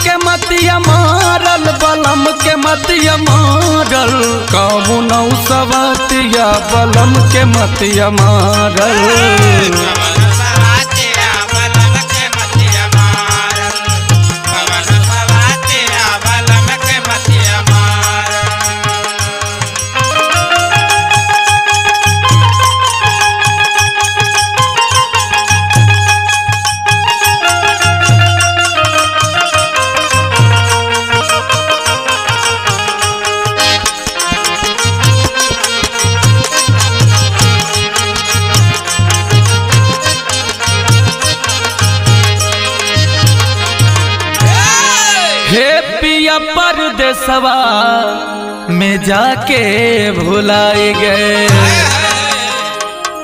के मतिया मारल बलम के मतिया मारल कौनो सवतिया बलम के मतिया मारल। हे पिया परदेसवा में जाके भुलाए गए